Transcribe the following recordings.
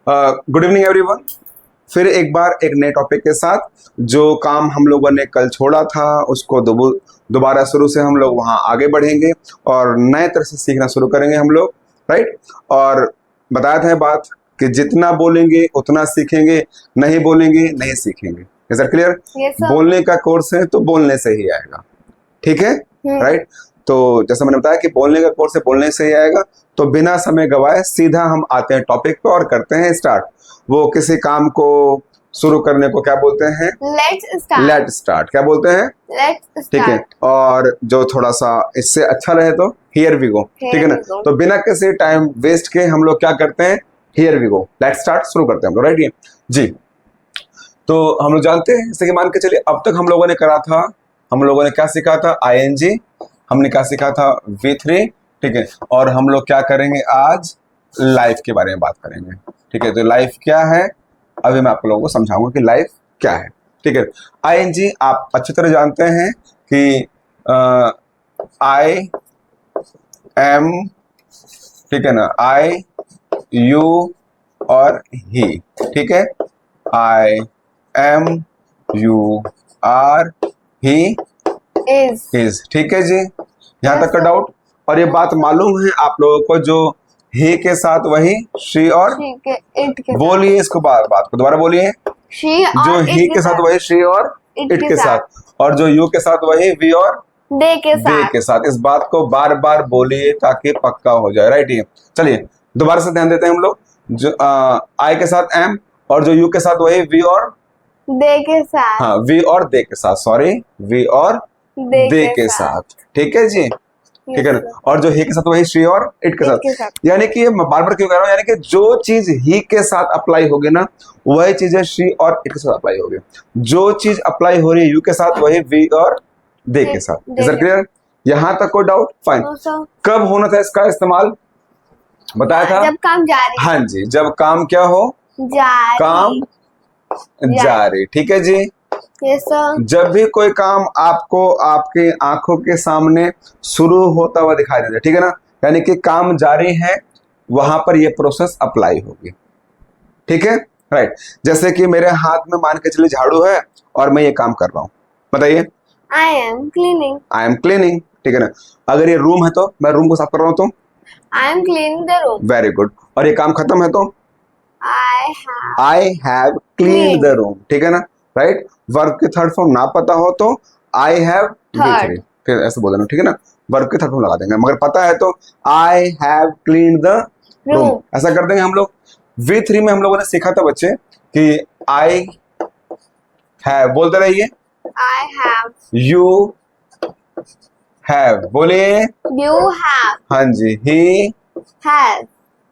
Good evening everyone. फिर एक बार एक नए टॉपिक के साथ, जो काम हम लोगों ने कल छोड़ा था उसको दोबारा शुरू से हम लोग वहाँ आगे बढ़ेंगे और नए तरह से सीखना शुरू करेंगे हम लोग, राइट। और बताया था बात कि जितना बोलेंगे उतना सीखेंगे, नहीं बोलेंगे नहीं सीखेंगे। Is that clear? बोलने का कोर्स है तो बोलने से ही आएगा, ठीक है, राइट। तो जैसा मैंने बताया कि बोलने का कोर्स है, बोलने से ही आएगा। तो बिना समय गवाए सीधा हम आते हैं टॉपिक पे और करते हैं स्टार्ट। वो किसी काम को शुरू करने को क्या बोलते हैं? Let start. क्या बोलते हैं? Let's start. ठीक है। और जो थोड़ा सा इससे अच्छा रहे तो हियर वी गो, ठीक है ना। तो बिना किसी टाइम वेस्ट के हम लोग क्या करते हैं? Here we go, let's start, शुरू करते हैं हम लोग, राइट जी। तो हम लोग जानते हैं, जैसे कि मान के चलिए अब तक हम लोगों ने करा था, हम लोगों ने क्या सीखा था? आईएनजी, हमने क्या सीखा था? V3, ठीक है। और हम लोग क्या करेंगे आज? लाइफ के बारे में बात करेंगे, ठीक है। तो लाइफ क्या है अभी मैं आप लोगों को समझाऊंगा कि लाइफ क्या है, ठीक है। आईएनजी आप अच्छी तरह जानते हैं कि आई एम, ठीक है ना, आई, यू और ही, ठीक है। I am, you are, he is, ठीक है जी। यहाँ तक का डाउट? और ये बात मालूम है आप लोगों को, जो ही के साथ वही शी और इट के, बोलिए इसको बात को दोबारा बोलिए। जो ही के साथ वही शी और इट के साथ, और जो यू के साथ वही वी और दे के साथ। इस बात को बार बार बोलिए ताकि पक्का हो जाए, राइट। ये चलिए दोबारा से ध्यान देते हैं हम लोग। जो आई के साथ एम, और जो यू के साथ वही वी और दे के साथ, हाँ वी और दे के साथ, सॉरी वी और दे के साथ, ठीक है जी, ठीक है ना। और जो ही के साथ वही शी और इट के साथ। यानी कि ये बार बार क्यों कह रहा हूं, यानी कि जो चीज ही के साथ अप्लाई होगी ना वही चीजें शी और इट के साथ अप्लाई होगी। जो चीज अप्लाई हो रही है यू के साथ वही वी और दे के साथ। Is that clear? यहां तक कोई डाउट? फाइन। कब होना था इसका इस्तेमाल? बताया था जब काम जारी। हाँ जी, जब काम क्या हो? जारी। काम जारी, ठीक है जी। Yes, sir. जब भी कोई काम आपको आपके आंखों के सामने शुरू होता हुआ दिखाई देता है, ठीक है ना, यानी कि काम जारी है, वहां पर ये प्रोसेस अप्लाई होगी, ठीक है, राइट। जैसे कि मेरे हाथ में मान के चलिए झाड़ू है और मैं ये काम कर रहा हूं, बताइए। I am cleaning. I am cleaning, ठीक है ना। अगर ये रूम है तो मैं रूम को साफ कर रहा हूं तो I am cleaning the room. Very good. और ये काम खत्म है तो आई हैव क्लीन द रूम, ठीक है ना, राइट। वर्ब के थर्ड फॉर्म ना पता हो तो आई हैव V3, फिर ऐसे बोल देना, ठीक है ना। वर्ब के थर्ड फॉर्म लगा देंगे, मगर पता है तो आई हैव क्लीन द रूम, ऐसा कर देंगे हम लोग। V3 में हम लोगों ने सीखा था बच्चे कि आई हैव, बोलते रहिए। I have. यू हैव, बोलिए। You have. हाँ जी, ही Has.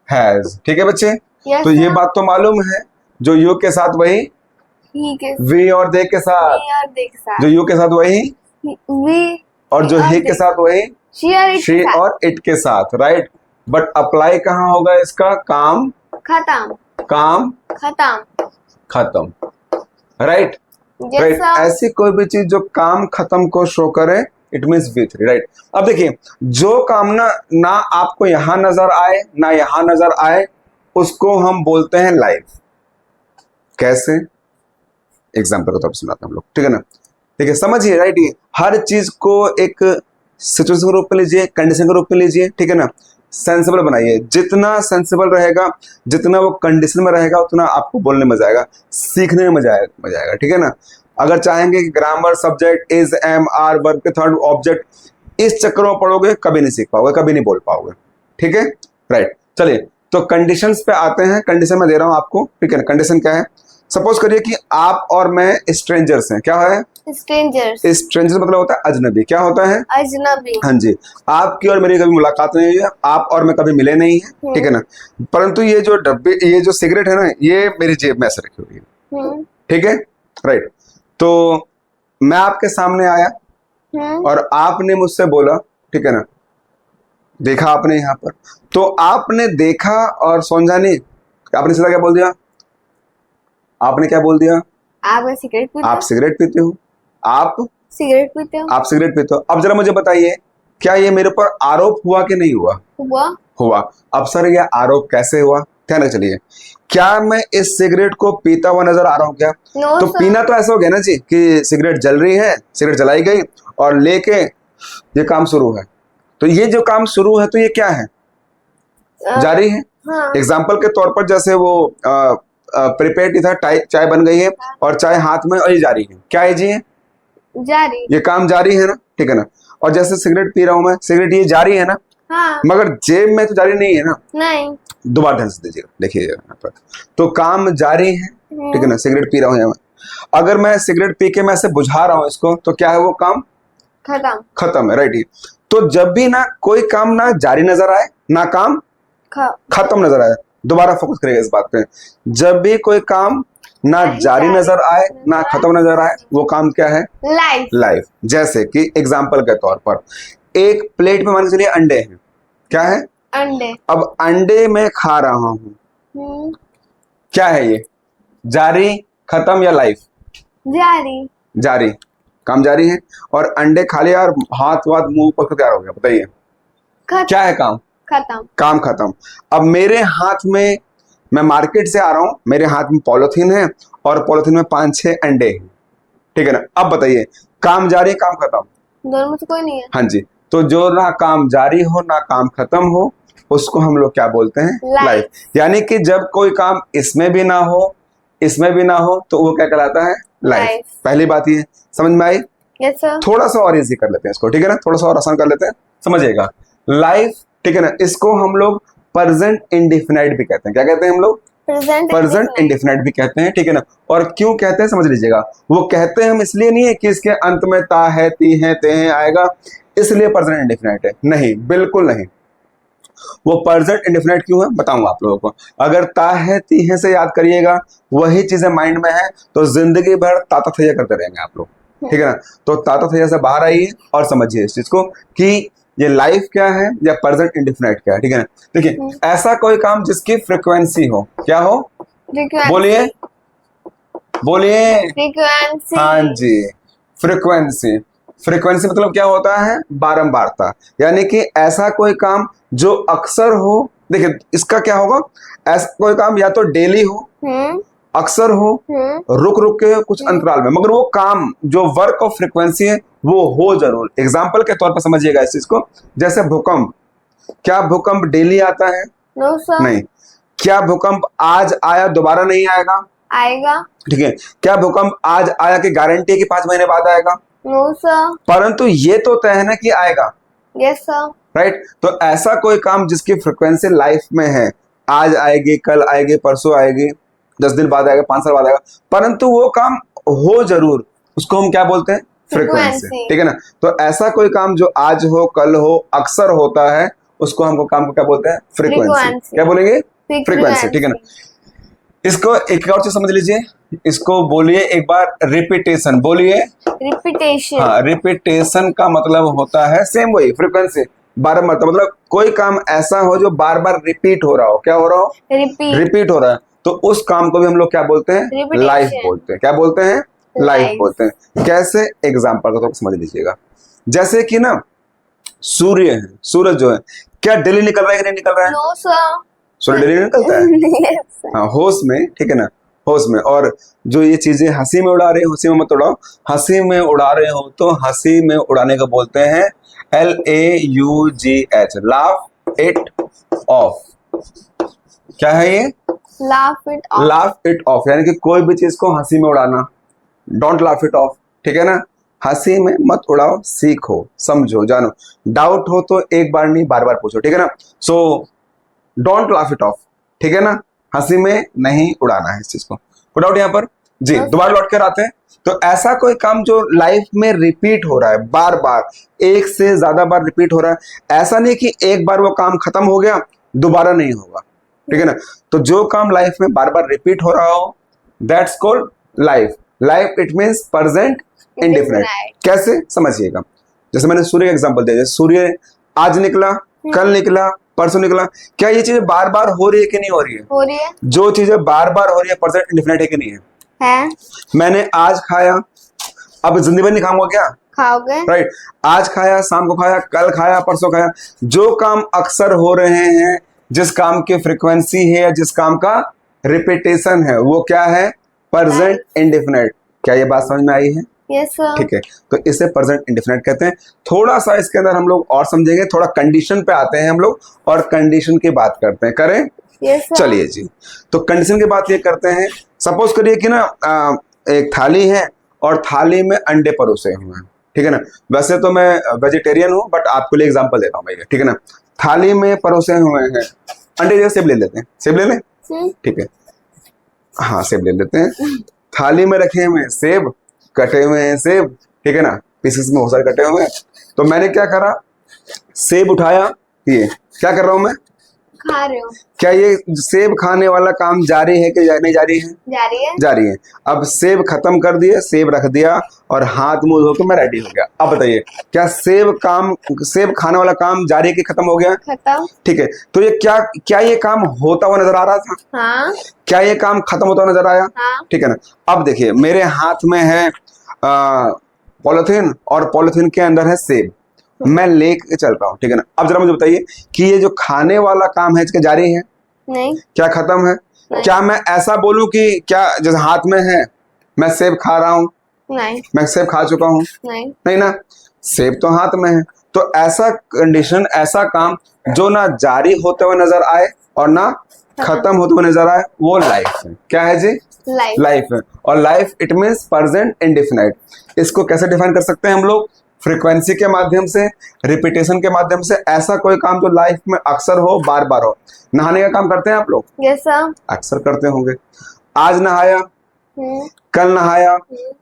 हैज, ठीक है बच्चे। Yes, तो ये sir. बात तो मालूम है, जो यू के साथ वही He के वी और दे के साथ, Me और दे के साथ. जो यू के साथ वही We और जो ही के साथ वही she और it शी के साथ. और इट के साथ, राइट। बट अप्लाई कहाँ होगा इसका? काम खत्म. काम खत्म. खत्म, राइट, Yes, राइट। sir. ऐसी कोई भी चीज जो काम खत्म को शो करे इट मीन्स V3, राइट। अब देखिए, जो काम ना आपको यहां नजर आए ना यहां नजर आए उसको हम बोलते हैं लाइफ। कैसे? एग्जाम्पल के तौर पर सुनाते हैं हम लोग, ठीक है ना। ठीक है, समझिए, राइट। ये हर चीज को एक सिचुएशन के रूप में लीजिए, कंडीशन के रूप में लीजिए, ठीक है ना। सेंसिबल बनाइए, जितना सेंसिबल रहेगा, जितना वो कंडीशन में रहेगा, उतना आपको बोलने में मजा आएगा, सीखने में मजा आएगा, ठीक है ना। अगर चाहेंगे कि grammar, subject, is, am, are, verb के थर्ड ऑब्जेक्ट, इस चक्कर में पढ़ोगे कभी नहीं सीख पाओगे, कभी नहीं बोल पाओगे, ठीक है, राइट। चलिए तो कंडीशंस पे आते हैं। कंडीशन में दे रहा हूं आपको, ठीक है ना। कंडीशन क्या है? सपोज करिए कि आप और मैं स्ट्रेंजर्स हैं। क्या है? Strangers. स्ट्रेंजर मतलब होता है अजनबी। क्या होता है? अजनबी. हाँ जी। आपकी और मेरी कभी मुलाकात नहीं हुई है, आप और मैं कभी मिले नहीं है, ठीक है ना। परंतु ये जो डब्बे, ये जो सिगरेट है ना, ये मेरी जेब में ऐसे रखी हुई है, ठीक है, राइट। तो मैं आपके सामने आया और आपने मुझसे बोला, ठीक है ना, देखा आपने यहाँ पर, तो आपने देखा और समझा नहीं, आपने सीधा क्या बोल दिया? आपने क्या बोल दिया? आप सिगरेट पीते हो? आप सिगरेट पीते हो। आप सिगरेट पीते हो? आप सिगरेट पीते हो। अब जरा मुझे बताइए, क्या ये मेरे ऊपर आरोप हुआ कि नहीं हुआ? हुआ। हुआ। अब सर ये आरोप कैसे हुआ? ध्यान रख चलिए। क्या मैं इस सिगरेट को पीता हुआ नजर आ रहा हूँ क्या? नो तो सर। पीना तो ऐसा हो गया ना जी कि सिगरेट जल रही है, सिगरेट जलाई गई और लेके ये काम शुरू है। तो ये जो काम शुरू है तो ये क्या है? जारी है। हाँ। एग्जाम्पल के तौर पर जैसे वो प्रिपेयर्ड था, चाय बन गई है और चाय हाथ में और ये जारी है। क्या है जी? जारी। ये काम जारी है ना, ठीक है ना। और जैसे सिगरेट पी रहा हूं मैं, सिगरेट ये जारी है ना, हाँ। मगर जेब में तो जारी नहीं है ना। नहीं। दोबारा ध्यान से दीजिएगा, देखिए यहाँ पर तो काम जारी है, ठीक है ना। सिगरेट पी रहा हूँ यहाँ मैं, अगर मैं सिगरेट पी के मैं ऐसे बुझा रहा हूँ इसको तो क्या है? वो काम खत्म। खत्म है, राइट। तो जब भी ना कोई काम ना जारी नजर आए ना काम खत्म नजर आए, दोबारा फोकस करेगा इस बात पे। जब भी कोई काम ना जारी नजर आए ना खत्म नजर आए, वो काम क्या है? लाइफ। लाइफ। जैसे कि एग्जाम्पल के तौर पर एक प्लेट में मान के चलिए अंडे हैं। क्या है? अंडे। अब अंडे में खा रहा हूं, क्या है ये? जारी, खत्म या लाइफ? जारी। जारी, काम जारी है। और अंडे खा लिया और हाथ वाथ मुंह पर तैयार हो गया, बताइए क्या है? काम खत्म। काम खत्म। अब मेरे हाथ में, मैं मार्केट से आ रहा हूं, मेरे हाथ में पॉलिथीन है और पॉलिथीन में 5-6 अंडे हैं, ठीक है ना। अब बताइए काम जारी, काम खत्म? दोनों में से कोई नहीं है। हाँ जी। तो जो ना काम जारी हो ना काम खत्म हो, उसको हम लोग क्या बोलते हैं? लाइफ। यानी कि जब कोई काम इसमें भी ना हो इसमें भी ना हो तो वो क्या कहलाता है? लाइफ। पहली बात ये समझ में आई? Yes sir. थोड़ा सा और इजी कर लेते हैं इसको, ठीक है ना, थोड़ा सा और आसान कर लेते हैं, समझिएगा। लाइफ, ठीक है ना, इसको हम लोग प्रेजेंट इंडेफिनाइट भी कहते हैं। क्या कहते हैं हम लोग? प्रेजेंट इंडेफिनाइट भी कहते हैं, ठीक है ना। और क्यों कहते हैं समझ लीजिएगा। वो कहते हैं हम इसलिए नहीं है कि इसके अंत में ता है, ती है, ते है आएगा इसलिए प्रेजेंट इंडेफिनाइट है, नहीं, बिल्कुल नहीं। वो प्रेजेंट इंडेफिनाइट क्यों है बताऊंगा आप लोगों को। अगर ता है, ती है से याद करिएगा, वही चीजें माइंड में है तो जिंदगी भर ताता थैया करते रहेंगे आप लोग, ठीक है ना। तो ताता थैया से बाहर आइए और समझिए इस चीज को कि ये लाइफ क्या है या प्रेजेंट इंडेफिनाइट क्या है, ठीक है ना। देखिए ऐसा कोई काम जिसकी फ्रिक्वेंसी हो, क्या हो? बोलिए बोलिए। फ्रीक्वेंसी। हाँ जी, फ्रीक्वेंसी। फ्रीक्वेंसी मतलब क्या होता है? बारंबारता। यानी कि ऐसा कोई काम जो अक्सर हो। देखिए इसका क्या होगा? ऐसा कोई काम या तो डेली हो, अक्सर हो, रुक रुक के कुछ अंतराल में, मगर वो काम जो वर्क ऑफ फ्रीक्वेंसी है वो हो जरूर। एग्जाम्पल के तौर पर समझिएगा इस चीज को। जैसे भूकंप, क्या भूकंप डेली आता है? No sir. नहीं। क्या भूकंप आज आया दोबारा नहीं आएगा? आएगा। ठीक है। क्या भूकंप आज आया कि गारंटी है कि 5 महीने बाद आएगा? No sir. परंतु ये तो तय है ना कि आएगा। Yes sir. राइट। तो ऐसा कोई काम जिसकी फ्रिक्वेंसी लाइफ में है, आज आएगी, कल आएगी, परसों आएगी, 10 दिन बाद आएगा, 5 साल बाद आएगा, परंतु वो काम हो जरूर, उसको हम क्या बोलते हैं? फ्रिक्वेंसी, ठीक है ना। तो ऐसा कोई काम जो आज हो, कल हो, अक्सर होता है, उसको हमको काम को क्या बोलते हैं? फ्रीक्वेंसी। क्या बोलेंगे? फ्रीक्वेंसी, ठीक है ना। इसको एक और चीज समझ लीजिए, इसको बोलिए एक बार, रिपीटेशन। बोलिए रिपीटेशन। हाँ, रिपीटेशन का मतलब होता है सेम वही फ्रीक्वेंसी, बारंबार। मतलब कोई काम ऐसा हो जो बार बार रिपीट हो रहा हो। क्या हो रहा हो? रिपीट हो रहा है, तो उस काम को भी हम लोग क्या बोलते हैं? लाइफ बोलते हैं। क्या बोलते हैं? लाइफ बोलते हैं। कैसे? एग्जाम्पल को तो समझ लीजिएगा। जैसे कि ना सूर्य है, सूरज जो है, क्या डेली निकल रहा है कि नहीं निकल रहा है? No sir. सूर्य डेली निकलता है हाँ, होश में, ठीक है ना, होश में। और जो ये चीजें हंसी में उड़ा रहे हो, हंसी में मत उड़ाओ। हंसी में उड़ा रहे हो तो हंसी में उड़ाने को बोलते हैं LAUGH, लाफ इट ऑफ। क्या है ये? Laugh it of. Laugh it of, यानी कि कोई भी चीज को हंसी में उड़ाना। डोंट लाफ इट ऑफ, ठीक है ना। हंसी में मत उड़ाओ, सीखो, समझो, जानो। डाउट हो तो एक बार नहीं बार बार पूछो, ठीक है ना। So don't laugh it of, ठीक है ना। हंसी में नहीं उड़ाना है इस चीज को। पुट आउट यहाँ पर जी। दोबारा लौट कर आते हैं। तो ऐसा कोई काम जो लाइफ में रिपीट हो रहा है, बार बार, एक से ज्यादा बार रिपीट हो रहा है, ऐसा नहीं कि एक बार वो काम खत्म हो गया दोबारा नहीं होगा, ठीक है ना। तो जो काम लाइफ में बार बार रिपीट हो रहा हो, that's called life. Life it means present indefinite. कैसे? समझिएगा। जैसे मैंने सूर्य का एग्जांपल दिया, सूर्य आज निकला, कल निकला, परसों निकला, क्या ये चीजें बार बार हो रही है कि नहीं हो रही है? हो रही है। जो चीजें बार बार हो रही है प्रेजेंट इंडेफिनिट है कि नहीं है? है। मैंने आज खाया, अब जिंदगी भर नहीं खाऊंगा क्या? खाओगे। राइट। आज खाया, शाम को खाया, कल खाया, परसों खाया। जो काम अक्सर हो रहे हैं जिस काम की फ्रीक्वेंसी है या जिस काम का रिपीटेशन है वो क्या है? Present indefinite. क्या ये बात समझ में आई है? Yes, sir. ठीक है, तो इसे प्रेजेंट इंडेफिनिट कहते हैं। थोड़ा सा इसके अंदर हम लोग और समझेंगे, थोड़ा कंडीशन पे आते हैं हम लोग और कंडीशन की बात करते हैं। करें? Yes, sir. चलिए जी, तो कंडीशन की बात ये करते हैं। सपोज करिए कि ना एक थाली है और थाली में अंडे परोसे हुए हैं, ठीक है ना। वैसे तो मैं वेजिटेरियन हूँ बट आपके लिए एग्जांपल दे रहा हूँ भैया, ठीक है ना। थाली में परोसे हुए हैं अंडे, जैसे सेब ले लेते हैं, सेब ले लें, ठीक है, हाँ सेब ले लेते हैं। थाली में रखे हुए हैं सेब, कटे हुए हैं सेब, ठीक है ना, पीसेस में बहुत सारे कटे हुए हैं। तो मैंने क्या करा, सेब उठाया, ये क्या कर रहा हूं मैं? खा रहे हो? क्या ये सेब खाने वाला काम जारी है कि नहीं जारी है? जारी है। जारी है। अब सेब खत्म कर दिए, सेब रख दिया और हाथ मुंह धो के मैं रेडी हो गया। अब बताइए, क्या सेब खाने वाला काम जारी है कि खत्म हो गया? खत्म। ठीक है, तो ये क्या ये काम होता हुआ नजर आ रहा था? हाँ। क्या ये काम खत्म होता हुआ नजर आया? हाँ। ठीक है ना। अब देखिए, मेरे हाथ में है पॉलिथीन और पॉलिथीन के अंदर है सेब, मैं लेके चल रहा हूँ, ठीक है ना। अब जरा मुझे बताइए कि ये जो खाने वाला काम है इसके जारी है? नहीं। क्या खत्म है? नहीं। क्या मैं ऐसा बोलूं कि क्या जैसे हाथ में है मैं सेब खा रहा हूँ? नहीं। मैं सेब खा चुका हूँ? नहीं। नहीं ना, सेब तो हाथ में है। तो ऐसा कंडीशन, ऐसा काम जो ना जारी होते हुए नजर आए और ना खत्म होते हुए नजर आए, वो लाइफ है। क्या है जी? लाइफ। लाइफ है। और life it means present indefinite. इसको कैसे डिफाइन कर सकते हैं हम लोग? फ्रीक्वेंसी के माध्यम से, रिपीटेशन के माध्यम से। ऐसा कोई काम जो लाइफ में अक्सर हो, बार बार हो। नहाने का काम करते हैं आप लोग? Yes sir. अक्सर करते होंगे। आज नहाया, कल नहाया,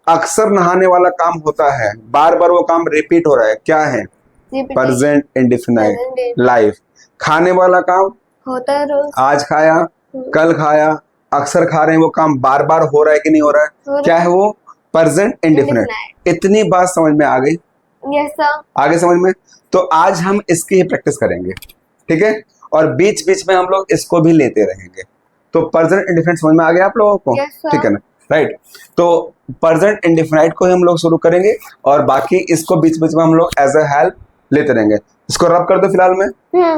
अक्सर नहाने वाला काम होता है, बार बार वो काम रिपीट हो रहा है। क्या है? Present indefinite life. खाने वाला काम होता है रोज, आज खाया, कल खाया, अक्सर खा रहे हैं, वो काम बार बार हो रहा है कि नहीं हो रहा है? क्या है वो? Present indefinite. इतनी बात समझ में आ गई? Yes sir. आगे समझ में? तो आज हम इसकी ही प्रैक्टिस करेंगे, ठीक है, और बीच बीच में हम लोग इसको भी लेते रहेंगे। तो प्रेजेंट इंडेफिनाइट समझ में आ गया आप लोगों को? ठीक है ना, राइट। तो प्रेजेंट इंडेफिनाइट को ही हम लोग शुरू करेंगे और बाकी इसको बीच बीच में हम लोग एज अ हेल्प लेते रहेंगे। इसको रब कर दो फिलहाल में,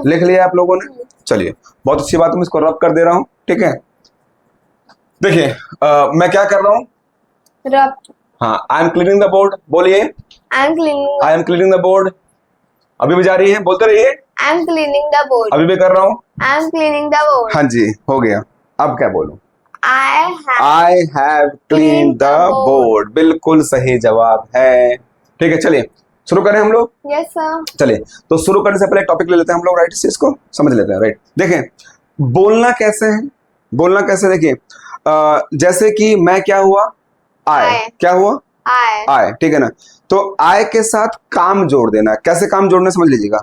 लिख लिया आप लोगों ने? चलिए, बहुत अच्छी बात है, मैं इसको रब कर दे रहा हूँ, ठीक है। देखिए, मैं क्या कर रहा हूँ? रब। हाँ, I am cleaning the board. बोलिए, I am cleaning the board. अभी भी जा रही है, बोलते रहिए। I am cleaning the board. अभी भी कर रहा हूँ। I am cleaning the board. हाँ जी, हो गया। अब क्या बोलूं? I have clean the board. बिल्कुल सही जवाब है। ठीक है, चलिए शुरू करें हम लोग। Yes sir. चलिए, तो शुरू करने से पहले टॉपिक ले लेते हैं हम लोग, राइट। इस चीज को समझ लेते हैं, राइट। देखें, बोलना कैसे है, बोलना कैसे, देखिए जैसे कि मैं क्या हुआ? आए। क्या हुआ? आए, ठीक है ना। तो आए के साथ काम जोड़ देना। कैसे काम जोड़ना समझ लीजिएगा।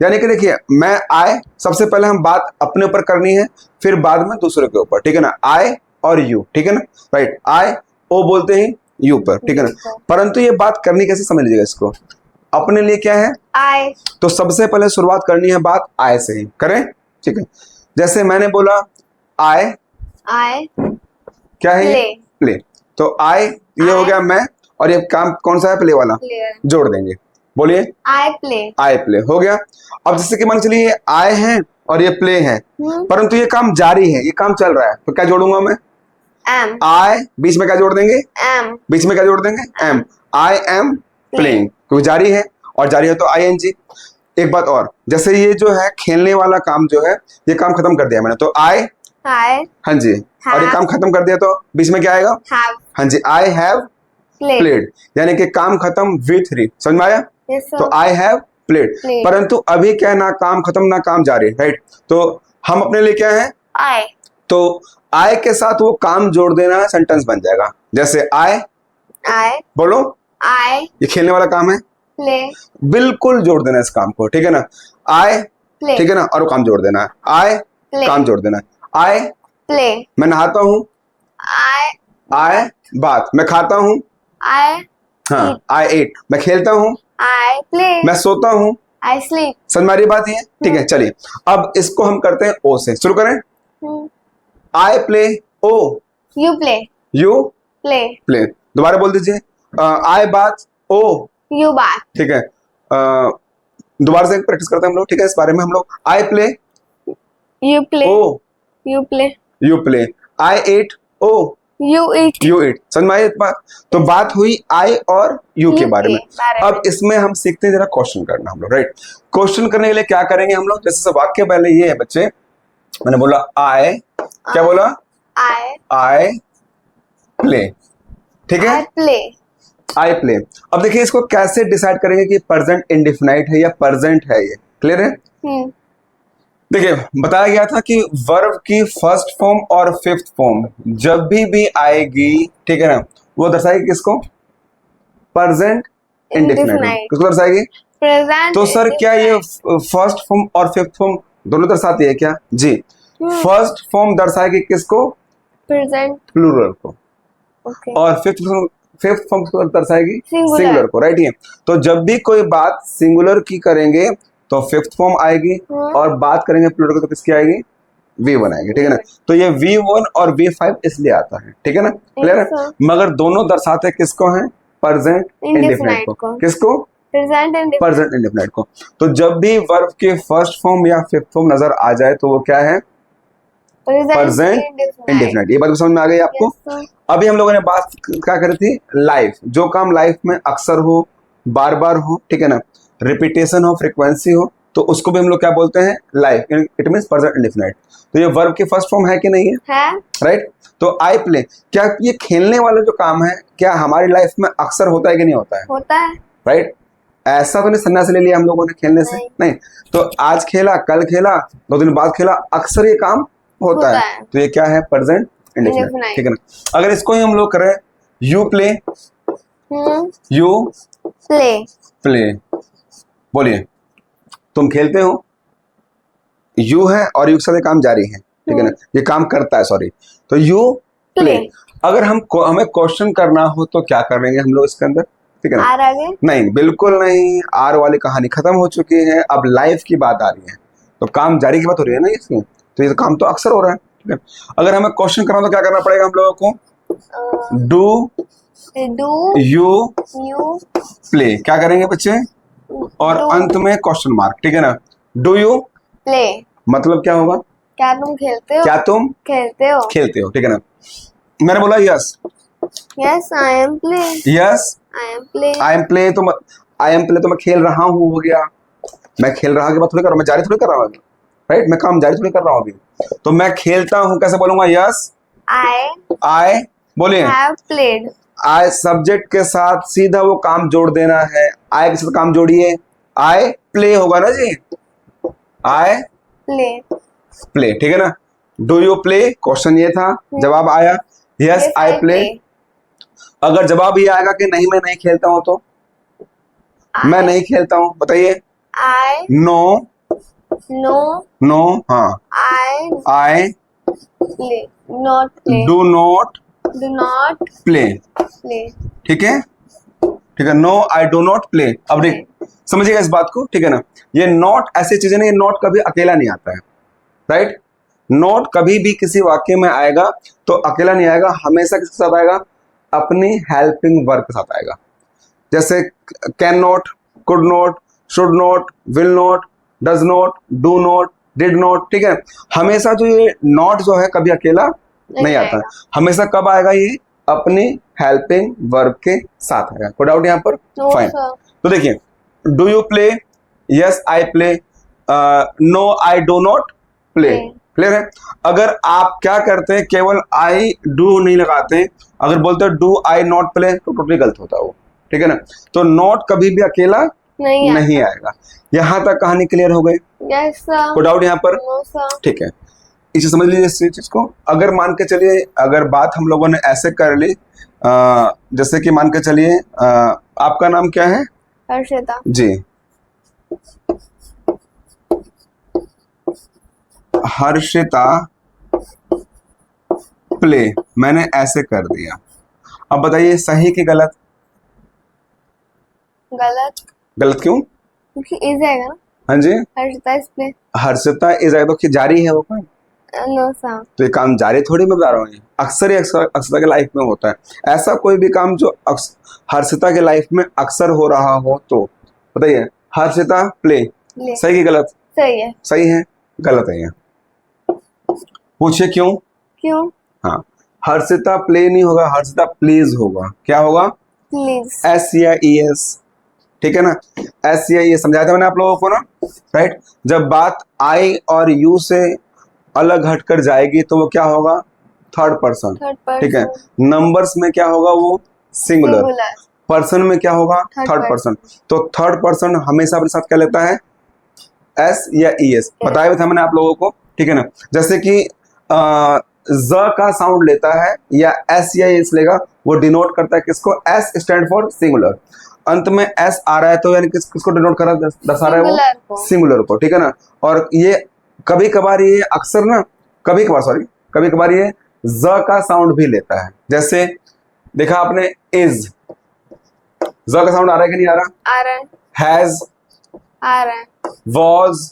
यानी कि देखिए, मैं आए, सबसे पहले हम बात अपने ऊपर करनी है, फिर बाद में दूसरे के ऊपर, ठीक है ना। आए और यू, ठीक है ना, राइट। आए ओ बोलते हैं यू पर, ठीक है ना। परंतु ये बात करनी कैसे समझ लीजिएगा इसको। अपने लिए क्या है? आए। तो सबसे पहले शुरुआत करनी है बात आए से ही, करें, ठीक है। जैसे मैंने बोला आए, आए क्या है? प्ले। तो आए ये हो गया मैं, और ये काम कौन सा है? प्ले वाला। जोड़ देंगे, बोलिए। I play. आई प्ले हो गया। अब जैसे कि मान चलिए आए हैं और ये प्ले है, परंतु ये काम जारी है, ये काम चल रहा है, तो क्या जोड़ूंगा मैं? एम। आई, बीच में क्या जोड़ देंगे? एम। बीच में क्या जोड़ देंगे? एम। आई एम प्लेइंग, क्योंकि जारी है, और जारी है तो आई एन जी। एक बात और, जैसे ये जो है खेलने वाला काम जो है, ये काम खत्म कर दिया मैंने, तो आई, हाँ जी, और ये काम खत्म कर दिया तो बीच में क्या आएगा? हैव। हाँ जी, आई हैव प्लेड, यानी कि काम खत्म विथ री। समझ में आया? तो आई हैव प्लेड। परंतु अभी क्या है, ना काम खत्म ना काम जारी, राइट। तो हम अपने लिए क्या है? आई। तो आई के साथ वो काम जोड़ देना, सेंटेंस बन जाएगा। जैसे आई, बोलो आई, ये खेलने वाला काम है, प्ले, बिल्कुल जोड़ देना इस काम को, ठीक है ना। आई, ठीक है ना, और वो काम जोड़ देना है। आई, काम जोड़ देना है। आई प्ले, मैं नहाता हूँ। आई बात, मैं खाता हूँ। हाँ, आई एट, मैं खेलता हूँ। आई प्ले, मैं सोता हूँ। I sleep. समझ में आ रही बात ये? ठीक है, चलिए अब इसको हम करते हैं ओ से, शुरू करें। I play O, you play, you play, play. दोबारा बोल दीजिए। आई बात ओ, यू बात, ठीक है। दोबारा से प्रैक्टिस करते हैं हम लोग, ठीक है, इस बारे में हम लोग। I play You play. O You play. You play. I eat, O You eat. You eat. समझ में आई बात? तो बात हुई आई और यू के बारे में। अब इसमें हम सीखते हैं जरा क्वेश्चन करना हम लोग, राइट? क्वेश्चन करने के लिए क्या करेंगे हम लोग? जैसे वाक्य पहले ये है बच्चे, मैंने बोला आई, क्या बोला? आई प्ले, ठीक है? I play. I play. अब देखिए इसको कैसे डिसाइड करेंगे कि प्रेजेंट इंडेफिनाइट है या प्रेजेंट है, ये क्लियर है? देखिए बताया गया था कि वर्ब की फर्स्ट फॉर्म और फिफ्थ फॉर्म जब भी आएगी, ठीक है ना, वो दर्शाएगी किसको? Present indefinite. किसको दर्शाएगी? Present. तो सर क्या ये फर्स्ट फॉर्म और फिफ्थ फॉर्म दोनों दर्शाती है क्या? जी। फर्स्ट फॉर्म दर्शाएगी किसको? Present. प्लूरल को। Okay. और फिफ्थ फॉर्म को दर्शाएगी Singular. सिंगुलर को, राइट? ये तो जब भी कोई बात सिंगुलर की करेंगे तो फिफ्थ फॉर्म आएगी, और बात करेंगे प्लूरल को तो किसकी आएगी? V1 आएगी, ठीक है ना? तो ये V1 और V5 इसलिए आता है, ठीक है ना? क्लियर है? मगर दोनों दर्शाते किसको हैं? प्रेजेंट इंडेफिनाइट को। किसको? Present indefinite. प्रेजेंट इंडेफिनाइट को। तो जब भी वर्ब के फर्स्ट फॉर्म या फिफ्थ फॉर्म नजर आ जाए तो वो क्या है? Present indefinite. ये बात समझ में आ गई आपको? Yes, sir. अभी हम लोगों ने बात क्या करी थी? लाइफ, जो काम लाइफ में अक्सर हो, बार बार हो, ठीक है ना, रिपीटेशन हो, फ्रीक्वेंसी हो, तो उसको भी हम लोग क्या बोलते हैं? Life. It means present indefinite. तो ये वर्ब की फर्स्ट फॉर्म है कि नहीं है? है। राइट? तो आई प्ले, क्या ये खेलने वाला जो काम है क्या हमारी लाइफ में अक्सर होता है कि नहीं होता है? होता है। राइट? ऐसा तो नहीं संन्यास ले लिया हम लोगों ने खेलने से, नहीं। तो आज खेला, कल खेला, 2 दिन बाद खेला, अक्सर ये काम होता है। तो ये क्या है? प्रेजेंट इंडेफिनाइट, ठीक है ना? अगर इसको ही हम लोग करें, you play, you play, play, बोलिए तुम खेलते हो, यू है और यू के साथ ये काम जारी है, ठीक है ना, ये काम करता है, सॉरी। तो यू प्ले। अगर हमें क्वेश्चन करना हो तो क्या करेंगे हम लोग इसके अंदर, ठीक है ना? आर आगे? नहीं, बिल्कुल नहीं, आर वाली कहानी खत्म हो चुकी है, अब लाइफ की बात आ रही है, तो काम जारी की बात हो रही है ना इसमें, तो ये काम तो अक्सर हो रहा है, ठीक है? अगर हमें क्वेश्चन करना तो क्या करना पड़ेगा हम लोगों को? Do you play. क्या करेंगे बच्चे? और अंत में क्वेश्चन मार्क, ठीक है ना? डू यू प्ले मतलब क्या होगा? क्या तुम खेलते हो? क्या तुम खेलते हो? ठीक है ना? मैंने बोला yes, yes I am play, yes I am play, I am play, तो आई एम प्ले तो मैं खेल रहा हूँ, हो गया। मैं खेल रहा की बात थोड़ी कर रहा हूँ, मैं जारी थोड़ी कर रहा हूँ, राइट? मैं काम जारी थोड़ी कर रहा हूँ अभी। तो मैं खेलता हूँ कैसे बोलूंगा? यस आई, बोलिए हैव प्लेड। आई सब्जेक्ट के साथ सीधा वो काम जोड़ देना है, आई के साथ काम जोड़िए, आई प्ले होगा ना जी, आई प्ले, ठीक है ना? डू यू प्ले, क्वेश्चन ये था, जवाब आया यस आई प्ले। अगर जवाब ये आएगा कि नहीं मैं नहीं खेलता हूं, तो मैं नहीं खेलता हूं, बताइए। आई नो नो, हाँ, I play, not play, do not play, play, ठीक है? ठीक है, no I do not play. अब समझिएगा इस बात को, ठीक है ना? ये नॉट ऐसी चीजें नहीं, ये नॉट कभी अकेला नहीं आता है, राइट? नॉट कभी भी किसी वाक्य में आएगा तो अकेला नहीं आएगा, हमेशा किसके साथ आएगा? अपनी हेल्पिंग वर्ब के साथ आएगा। जैसे can not, could not, should not, will not, does not, do not, did not, ठीक है? हमेशा जो ये नॉट जो है कभी अकेला नहीं आता है, हमेशा कब आएगा? ये अपनी हेल्पिंग वर्ब के साथ आएगा। कोई डाउट यहाँ पर? फाइन। तो देखिए, do you play, yes I play, no I do not play, clear है? अगर आप क्या करते हैं, केवल आई डू नहीं लगाते, अगर बोलते हो डू आई नॉट प्ले तो टोटली गलत होता है वो, ठीक है ना? तो नॉट कभी भी अकेला नहीं आएगा। यहाँ तक कहानी क्लियर हो गई? कोई डाउट यहाँ पर? ठीक है, इसे समझ लीजिए इस चीज को। अगर मान के चलिए, अगर बात हम लोगों ने ऐसे कर ली, जैसे कि मान के चलिए, आपका नाम क्या है? हर्षिता जी, हर्षिता प्ले, मैंने ऐसे कर दिया। अब बताइए सही कि गलत? गलत क्यों? क्योंकि इज आएगा ना। हाँ जी, Harshita is play, Harshita is आएगा तो जारी है वो काम, नो सा, तो ये काम जारी थोड़ी मैं बता रहा हूँ, अक्सर ही हर्षिता के लाइफ में होता है। ऐसा कोई भी काम जो हर्षिता के लाइफ में अक्सर हो रहा हो, तो बताइए हर्षिता प्ले, सही कि गलत? सही है, सही है, गलत है ये, पूछे क्यों? क्यों? हाँ, हर्षिता प्ले नहीं होगा, हर्षिता प्लीज होगा। क्या होगा? प्लीज। एस या ई एस, ठीक है ना। एस या ई एस समझाया था मैंने आप लोगों को ना, राइट। जब बात आई और यू से अलग हटकर जाएगी तो वो क्या होगा? थर्ड पर्सन, थर्ड ठीक है। पर्सन। नंबर्स में क्या होगा? वो सिंगुलर। सिंगुलर। पर्सन में क्या होगा? Third third person. तो थर्ड पर्सन हमेशा अपने साथ क्या लेता है? एस या ई एस। बताया भी था मैंने आप लोगों को, ठीक है ना। जैसे कि ज का साउंड लेता है या एस या एस लेगा, वो डिनोट करता है किसको? S stand for singular. अंत में एस आ रहा है तो यानी किसको डिनोट कर रहा है? दर्शा रहा है सिंगुलर वो को। सिंगुलर को, ठीक है ना। और ये कभी कभार ये अक्सर ना, कभी कभार ये ज का साउंड भी लेता है। जैसे देखा आपने इज, ज का साउंड आ रहा है कि नहीं आ रहा? आ रहा है। हैज, आ रहा है। वॉज,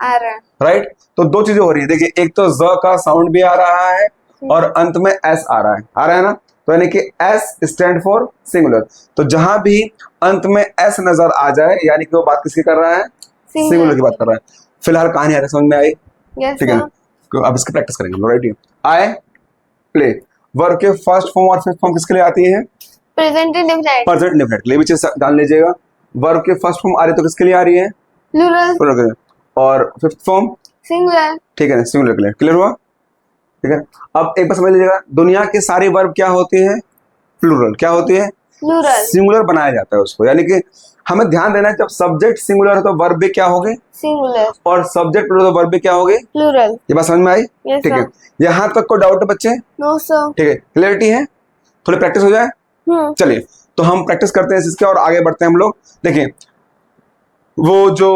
आ रहा है। राइट। तो दो चीजें हो रही है, देखिए एक तो ज का साउंड भी आ रहा है और अंत में एस आ रहा है ना। तो यानी कि एस स्टैंड फॉर सिंगुलर। तो जहां भी अंत में एस नजर आ जाए यानी कि वो बात किसकी कर रहा है? सिंगुलर की बात कर रहा है। फिलहाल कहानी आ रही समझ में आई? यस ठीक है ना। तो अब इसकी प्रैक्टिस करेंगे, राइट। आई प्ले, वर्ब के फर्स्ट फॉर्म और फिफ्थ फॉर्म किसके लिए आती है? Present indefinite. प्रेजेंट इंडेफिनिट के लिए। भी चीज जान लीजिएगा, वर्ब के फर्स्ट फॉर्म आ रही है तो किसके लिए आ रही है? प्लूरल। प्लूरल के लिए। और फिफ्थ फॉर्म, सिंगुलर। ठीक है ना, सिंगुलर के लिए। क्लियर हुआ? ठीक है। अब एक बार समझ लीजिएगा, दुनिया की सारी वर्ब क्या होती है? प्लूरल। क्या होती है? प्लूरल। सिंगुलर बनाया जाता है उसको। यानी कि हमें ध्यान देना है, जब सब्जेक्ट सिंगुलर है तो वर्ब भी क्या होगी? सिंगुलर। और सब्जेक्ट प्लूरल तो वर्ब भी क्या होगी? प्लूरल। ये बात समझ में आई? यस ठीक है। सर। यहाँ तक को डाउट है बच्चे? No sir. ठीक है, क्लियरिटी है? थोड़ी प्रैक्टिस हो जाए। चलिए तो हम प्रैक्टिस करते हैं इसके और आगे बढ़ते हैं हम लोग। देखिए वो जो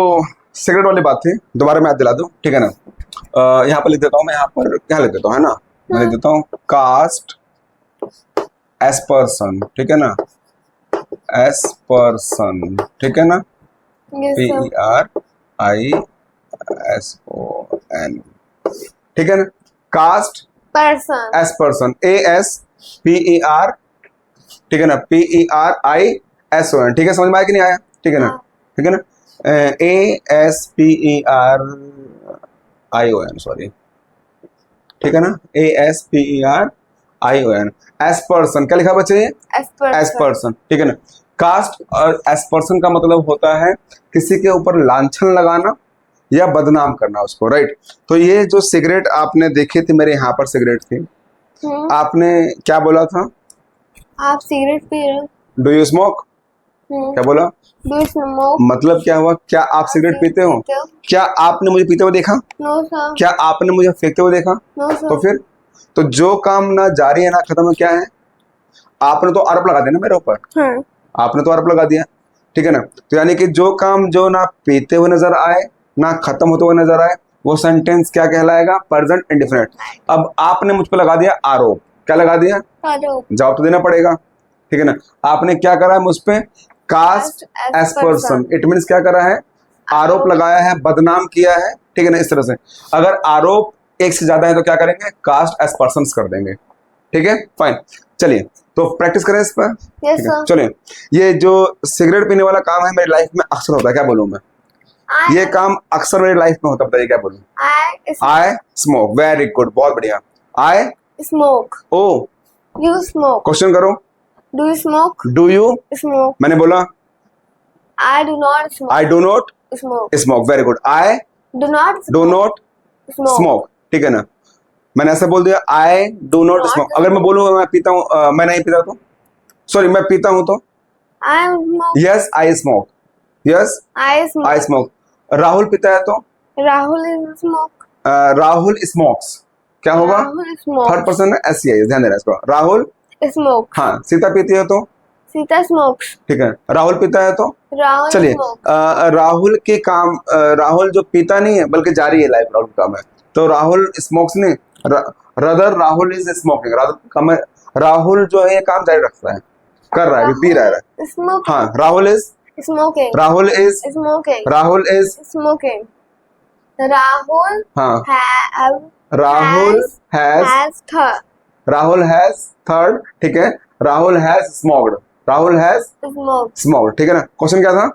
सिगरेट वाली बात थी, दोबारा मैं याद दिला दूं, ठीक है ना। यहाँ पर लिख देता हूँ मैं, यहाँ पर क्या लिख देता हूँ, है ना। मैं लिख देता हूँ कास्ट एस पर्सन, ठीक है ना। एस पर्सन, ठीक है ना। Yes P sir. E R I S O N, ठीक है ना। Cast person. S person, A S P E R, ठीक है ना, P E R I S O N, ठीक है। समझ में आया कि नहीं आया? ठीक है ना, ठीक है ना। A S P E R I O N, sorry, ठीक है ना। A S P E R I O N, S person. क्या लिखा बच्चे? एस पर्सन, ठीक है ना। कास्ट और एस पर्सन का मतलब होता है किसी के ऊपर लांछन लगाना या बदनाम करना उसको, राइट। तो ये जो सिगरेट आपने देखी थी, मेरे यहाँ पर सिगरेट थी, आपने क्या बोला था? आप सिगरेट पी रहे हो? Do you smoke? क्या बोला? Do you smoke? मतलब क्या हुआ? क्या आप सिगरेट पीते हो? क्या आपने मुझे पीते हुए देखा? No sir. क्या आपने मुझे फेंकते हुए देखा? No sir. तो फिर तो जो काम ना जारी है ना खत्म है, क्या है? आपने तो आरोप लगा दिया ना मेरे ऊपर। हाँ। आपने तो आरोप लगा दिया, ठीक है ना। तो यानी कि जो काम जो ना पीते हुए नजर आए ना खत्म होते हुए नजर आए, वो सेंटेंस क्या कहलाएगा? Present indefinite. अब आपने मुझ पर लगा दिया आरोप। क्या लगा दिया? आरोप। जवाब तो देना पड़ेगा, ठीक है ना। आपने क्या करा है मुझ पे? Cast S person. It means क्या करा है? आरोप लगाया है, बदनाम किया है, ठीक है ना। इस तरह से अगर आरोप एक से ज्यादा है तो क्या करेंगे? कास्ट एस पर्सन कर देंगे, ठीक है। फाइन, चलिए तो प्रैक्टिस करें इस पर। यस ठीक है, सर। चलिए। ये जो सिगरेट पीने वाला काम है मेरी लाइफ में अक्सर होता है। क्या बोलूं मैं? ये काम अक्सर मेरी लाइफ में होता है। बताइए क्या बोलूं? I smoke. वेरी गुड, बहुत बढ़िया। I smoke. Oh, you smoke. Question करो। Do you smoke? Do you smoke. मैंने बोला I do not smoke. I do not smoke. Smoke. Very good. I do not do not smoke, ठीक है ना। मैंने ऐसा बोल दिया, आई डू नॉट स्मोक। अगर मैं बोलूँ मैं पीता हूँ, मैं नहीं पीता तो, सॉरी मैं पीता हूँ तो, yes I smoke, yes I smoke. Rahul पीता है तो, Rahul is smoke. Rahul smokes. क्या होगा? राहुल स्मोक। थर्ड पर्सन है, एस सी आई, ध्यान देना इसको। राहुल स्मोक। हाँ। सीता पीती है तो, सीता स्मोक्स। ठीक है। राहुल पीता है तो, राहुल चलिए स्मोक्स। राहुल के काम, राहुल जो पीता नहीं है बल्कि जारी है लाइफ, राहुल का काम है तो राहुल स्मोक्स नहीं, rather Rahul is smoking. Rahul जो है ये काम जारी रखता है, कर रहा है, पी रहा है। स्मोकिंग। हाँ, Rahul is smoking. Rahul is smoking. Rahul is smoking. Rahul हाँ, have Rahul has has third Rahul has third, ठीक है। Rahul has smoked. Rahul has smoked। Smoked, ठीक है ना। क्वेश्चन क्या था?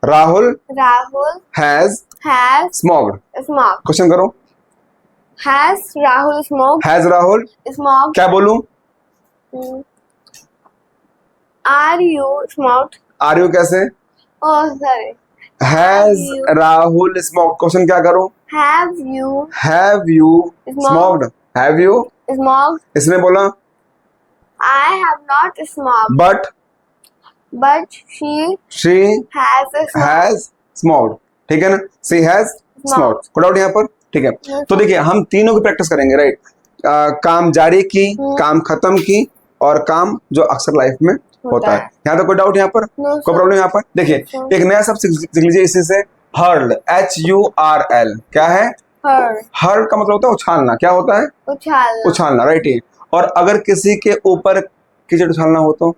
Rahul Rahul has has smoked. smoked। Question करो। Has Rahul smoked? Has Rahul, Smoked. क्या बोलूं? Hmm. Are you smoked? Are you कैसे? Oh, sorry. Has you- Rahul smoked, question क्या करूं? Have you have you smoked, have you, smoked? इसने बोला I have not smoked, but but she she has smoked. Has smoked, ठीक है ना, सी has smoked, कोई doubt यहाँ पर? ठीक है, तो देखिए हम तीनों की प्रैक्टिस करेंगे, राइट? काम जारी की, काम खत्म की, और काम जो अक्सर लाइफ में होता है। यहाँ तो कोई डाउट यहाँ पर? No, कोई प्रॉब्लम यहाँ पर? देखिए एक नया शब्द सीख लीजिए इसी से, हर्ल, HURL, क्या है? Her. हर्ल का मतलब होता है उछालना, क्या होता है? उछालना. उछालना, राइट ही। और अगर किसी के ऊपर कीचड़ उछालना हो तो,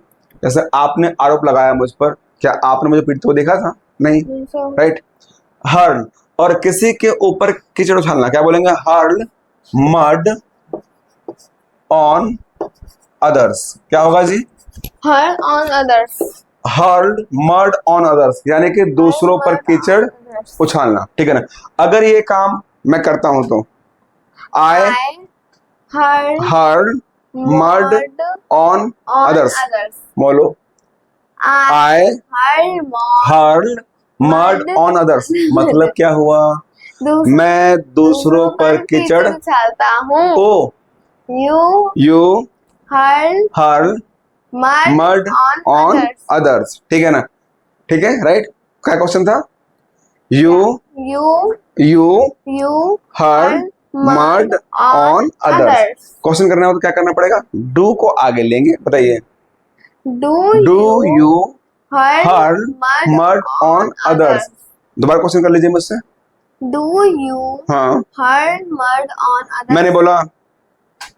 जैसे आपने आरोप लगाया मुझ पर, क्या आपने मुझे पीटते हुए देखा था? नहीं, So, राइट? हर्ल, और किसी के ऊपर कीचड़ उछालना, क्या बोलेंगे? हर्ल मड ऑन अदर्स, क्या होगा जी? her on others. Hurl mud on others, यानी कि दूसरों पर कीचड़ उछालना, ठीक है ना? अगर ये काम मैं करता हूं तो आई her hurl mud on on others, others. बोलो I I her mom hurl mud on others, मतलब क्या हुआ? मैं दूसरों पर कीचड़ उछालता हूँ. ओ You you her hurl mud mud on on others. Others, ठीक है ना? ठीक है, राइट? क्या क्वेश्चन था? You You hurl mud on others, question करना हो तो क्या करना पड़ेगा? डू को आगे लेंगे, बताइए। Do you her hurl mud on others, दोबारा क्वेश्चन कर लीजिए मुझसे। Do you हाँ, her mud on others? मैंने बोला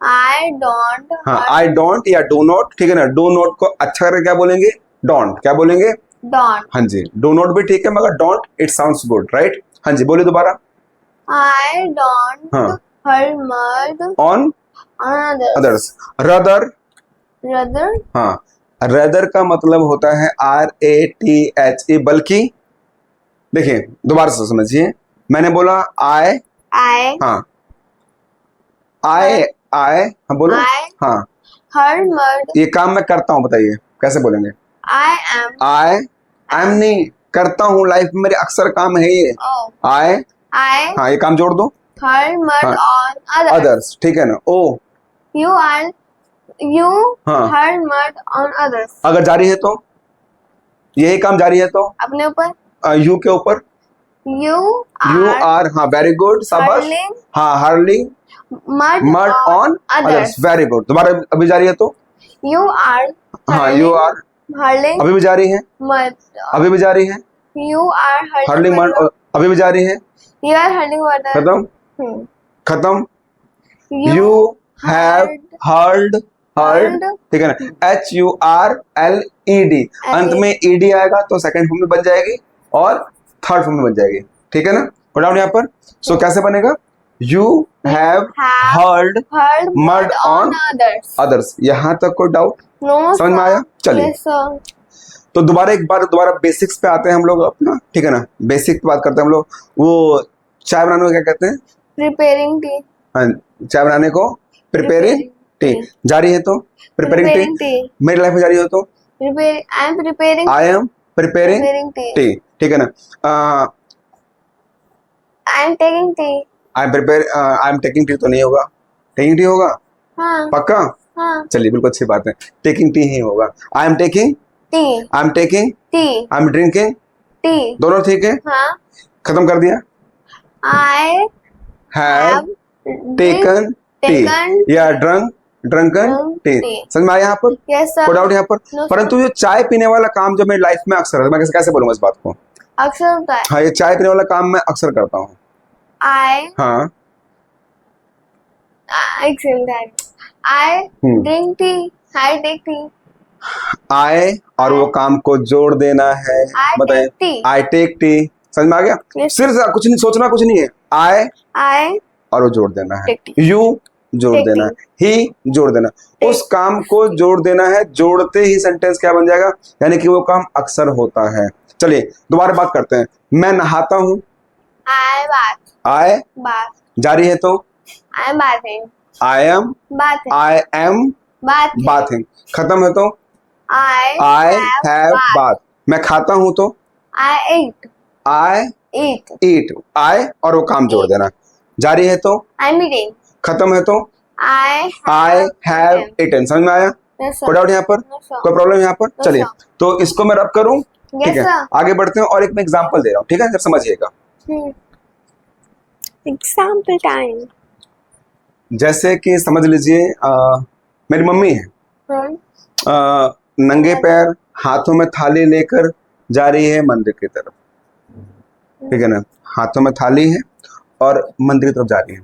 I don't हाँ, her आई डोंट या डू नॉट, ठीक है ना? डू नॉट को अच्छा करके क्या बोलेंगे? डोंट, क्या बोलेंगे? don't. हाँ जी, डू नॉट भी ठीक है, मगर don't it sounds good, right? हाँ जी, बोलिए दोबारा। I don't हाँ, her mud on on others. Others, rather, Rather, हाँ, रेदर का मतलब होता है RATHE, बल्कि। देखिए दोबारा से समझिए, मैंने बोला आई, I हाँ, आई हाँ बोलो, I हाँ, her mud. ये काम मैं करता हूँ, बताइए कैसे बोलेंगे? I am. आई एम नहीं, करता हूँ, लाइफ में मेरे अक्सर काम है ये। Oh, आई, I हाँ, ये काम जोड़ दो, her mud हाँ, on others. अदर्स, ठीक है ना? ओ, You हाँ, her mud on others. अगर जारी है तो, यही काम जारी है तो अपने ऊपर. यू के ऊपर, You यू are आर, हाँ, वेरी गुड, शाबाश, hurling हाँ, hurling mud mud on others. Others, very good. दोबारा अभी जारी है तो, You are हाँ, यू आर, hurling अभी भी जारी है, mud. अभी भी जारी है, You are हर्लिंग मड, अभी भी जारी है, You are hurling water. खत्म, Hmm. खत्म। You you have heard, heard. ठीक है ना? HURLED, अंत में ED आएगा तो सेकंड फॉर्म में बन जाएगी और थर्ड फॉर्म में बन जाएगी, ठीक है ना? पढ़ा यहाँ पर। सो कैसे बनेगा? You have heard heard mud on others. Others. यहाँ तक कोई डाउट No, समझ में आया? चलिए, yes, sir. तो दोबारा बेसिक्स पे आते हैं हम लोग अपना, ठीक है ना? बेसिक पे बात करते हैं हम लोग। वो चाय बनाने को क्या कहते हैं? Preparing tea. हाँ, चाय बनाने को प्रिपेयरिंग टी, जारी है तो प्रिपेयरिंग Preparing टी, tea. मेरी लाइफ में जारी हो तो I am preparing. I am preparing Preparing tea. T, ठीक है ना? I am taking tea. I am taking tea तो नहीं होगा, टेकिंग टी होगा हाँ पक्का? हाँ. चलिए, बिल्कुल अच्छी बात है, टेकिंग टी ही होगा। I am taking, Tea. I am taking, Tea. I am drinking, Tea. दोनों ठीक है, हाँ. खत्म कर दिया। I have have taken T taken या ड्रंकन टी, tea. समझ में आया यहाँ पर? Yes, sir. कोई डाउट यहाँ पर? No, sir. परंतु ये चाय पीने वाला काम जो मेरी लाइफ में अक्सर है, मैं कैसे बोलूंगा इस बात को? अक्सर होता है. हाँ, ये चाय पीने वाला काम मैं अक्सर करता हूँ। I हाँ, explain that. I drink tea. I take tea. आए और वो काम को जोड़ देना है, I बताइए। take tea. I take tea, समझ में आ गया? Yes. सिर्फ कुछ नहीं सोचना, कुछ नहीं है, आए I और वो जोड़ देना है, Take tea. यू जोड़ Take देना है, ही जोड़ देना, उस काम को जोड़ देना है, जोड़ते ही सेंटेंस क्या बन जाएगा? यानी कि वो काम अक्सर होता है। चलिए दोबारा बात करते हैं। मैं नहाता हूँ, I bath. आए Bath. जारी है तो I am bathing. I am Bathing. I am Bathing. Bathing. खत्म है तो I I have bath. Bath. मैं खाता हूं तो I eat. I Eat. ईट। आई और वो काम जोड़ देना। जारी है तो I'm eating. खत्म है तो I I have eaten. Eaten. समझ में आया? Yes, sir. कोई डाउट यहाँ पर? No, sir. कोई प्रॉब्लम यहाँ पर? No, चलिए sir. तो इसको मैं रब करूं। Yes, ठीक है, sir. आगे बढ़ते हैं और एक मैं एग्जांपल दे रहा हूँ, ठीक है, जब समझिएगा। Hmm. Example time. जैसे कि समझ लीजिए मेरी मम्मी है, Hmm. नंगे पैर हाथों में थाली लेकर जा रही है मंदिर की तरफ, ठीक है ना, हाथों में थाली है और मंदिर की तरफ जा रही है।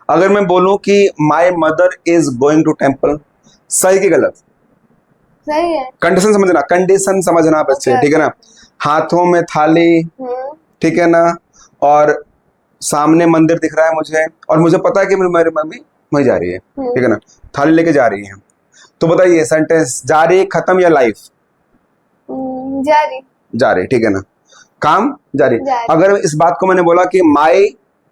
अगर मैं बोलूं कि my mother is going to temple, सही की गलत? सही है। कंडीशन समझना, कंडीशन समझना बच्चे, Okay. ठीक है ना। हाथों में थाली, Hmm. ठीक है ना, और सामने मंदिर दिख रहा है मुझे, और मुझे पता है कि मेरी मम्मी वहीं जा रही है, ठीक है ना, थाली लेके जा रही है। तो बताइए सेंटेंस जारी, खत्म या लाइफ? जारी। जारी, ठीक है ना, काम जारी। जारी। अगर इस बात को मैंने बोला कि माय,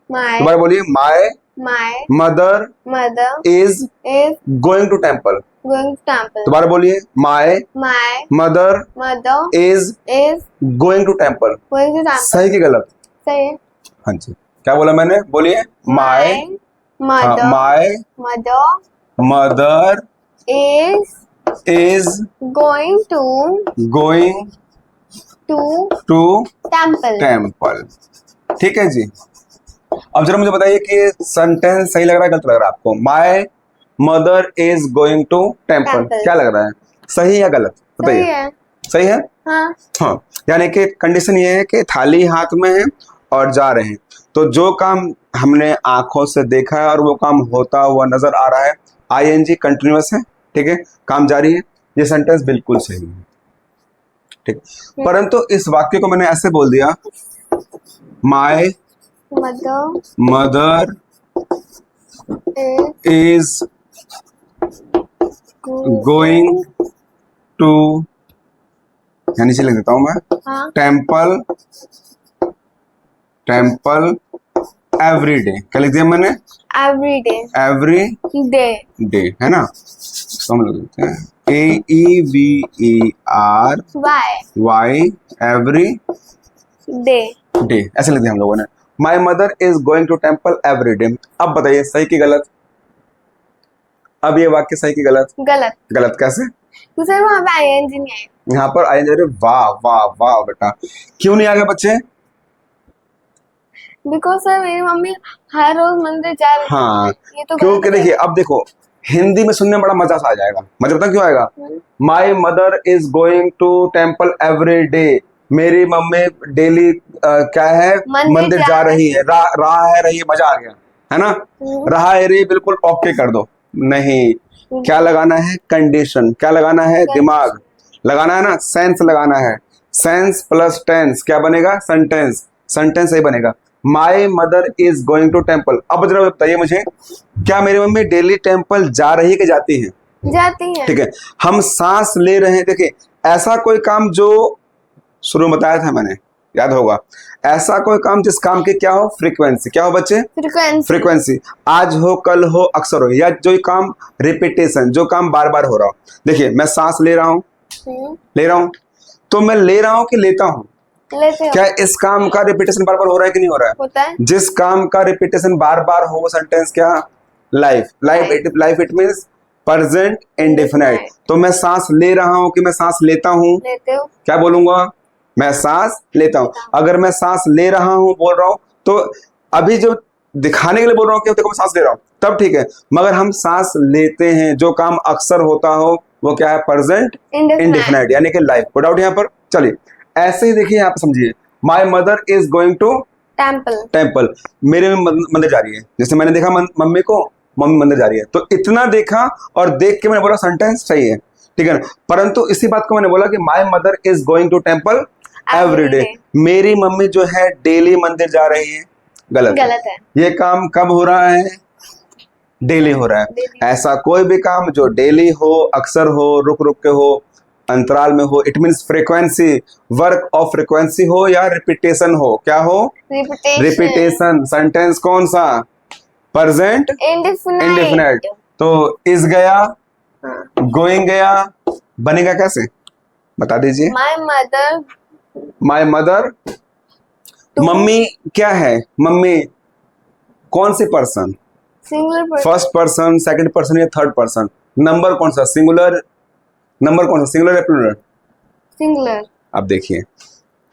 My दोबारा बोलिए, my my mother mother is is going to temple. going to temple. दोबारा बोलिए, my My mother mother is is going to temple. going to temple. सही की गलत? सही है। हाँ जी, क्या बोला मैंने? बोलिए, my mother my mother mother is is going to going to temple. Temple. ठीक है जी। अब जरा मुझे बताइए कि सेंटेंस सही लग रहा है गलत लग रहा है आपको? My mother is going to temple, Temple. क्या लग रहा है, सही या गलत सही बताइए? है। सही है। हाँ। हाँ, यानी कि कंडीशन ये है कि थाली हाथ में है और जा रहे हैं, तो जो काम हमने आंखों से देखा है और वो काम होता हुआ नजर आ रहा है, आईएनजी कंटिन्यूअस है, ठीक है, काम जारी है, ये सेंटेंस बिल्कुल सही है, ठीक। परंतु इस वाक्य को मैंने ऐसे बोल दिया, my mother mother is is going to, यानी से लिख देता हूं मैं, हाँ। Temple temple every day. क्या लिख दिया मैंने? every day every day day, है ना। तो हम लिख देते हैं AEVERY why every day day, ऐसे लिख दिया हम लोगों ने। My mother is going to temple every day. अब बताइए सही की गलत? अब ये वाक्य सही की गलत? गलत। गलत कैसे? तो सर वहाँ पे आईएनजी नहीं है। यहाँ पर आई, अरे वाह वाह वाह बेटा, क्यों नहीं आ गया बच्चे? बिकॉज सर मेरी मम्मी हर रोज मंदिर जा रही है। हाँ, ये तो क्योंकि गलत है। देखिए अब देखो हिंदी में सुनने में बड़ा मजा सा आ जाएगा। मजा पता क्यों आएगा? My mother is going to temple every day, मेरी मम्मी डेली क्या है, मंदिर जा रही है, रहा है रही है, मजा आ गया, है ना। रहा है रही बिल्कुल ओके कर दो, नहीं, क्या लगाना है? कंडीशन। क्या लगाना है? दिमाग लगाना है ना, सेंस लगाना है। सेंस प्लस टेंस क्या बनेगा? सेंटेंस। सेंटेंस सही बनेगा। My mother is going to temple. अब जरा बताइए मुझे, क्या मेरी मम्मी डेली टेम्पल जा रही है कि जाती है? जाती है। ठीक है, हम सांस ले रहे हैं, देखिए ऐसा कोई काम जो शुरू में बताया था मैंने, याद होगा, ऐसा कोई काम जिस काम की क्या हो? फ्रीक्वेंसी। क्या हो बच्चे? फ्रीक्वेंसी। फ्रीक्वेंसी। आज हो, कल हो, अक्सर हो, या जो काम रिपीटेशन, जो काम बार बार हो रहा हो। देखिए मैं सांस ले रहा हूँ, तो मैं ले रहा हूँ कि लेता हूँ? लेते हो। क्या इस काम का रिपीटेशन बार बार हो रहा है कि नहीं हो रहा है? होता है। जिस काम का रिपीटेशन बार बार हो वो सेंटेंस क्या? Life. Life it means present indefinite. तो मैं सांस ले रहा हूं कि मैं सांस लेता हूं? लेते हो। क्या बोलूंगा? मैं सांस लेता हूं। अगर मैं सांस ले रहा हूं बोल रहा हूं तो अभी जो दिखाने के लिए बोल रहा हूं कि देखो मैं सांस ले रहा हूं, तब ठीक है, मगर हम सांस लेते हैं, जो काम अक्सर होता हो वो क्या है? प्रेजेंट इंडेफिनाइट, यानी कि लाइफ। पुट आउट यहाँ पर। चलिए ऐसे ही देखिए, यहाँ पर समझिए, my mother is going to temple, मेरे मंदिर जा रही है। जैसे मैंने देखा मम्मी को, मम्मी मंदिर जा रही है, तो इतना देखा और देख के मैंने बोला सेंटेंस सही है, ठीक है ना। परंतु इसी बात को मैंने बोला कि my mother is going to temple every day, मेरी मम्मी जो है डेली मंदिर जा रही है, गलत है। ये काम कब हो रहा है? डेली हो रहा है। ऐसा कोई भी काम जो डेली हो, अक्सर हो, रुक रुक के हो, अंतराल में हो, it means frequency, work of frequency हो या रिपीटेशन हो। क्या हो? रिपीटेशन। सेंटेंस कौन सा? Present Indefinite. इंडेफिनिट। तो इज गया, गोइंग गया, बनेगा कैसे बता दीजिए। My mother. My mother. Mummy क्या है? मम्मी कौन सी person? Singular person. First person, second person या थर्ड पर्सन? नंबर कौन सा? सिंगुलर नंबर कौन सा? सिंगुलर या प्लूरल? Singular. अब देखिए,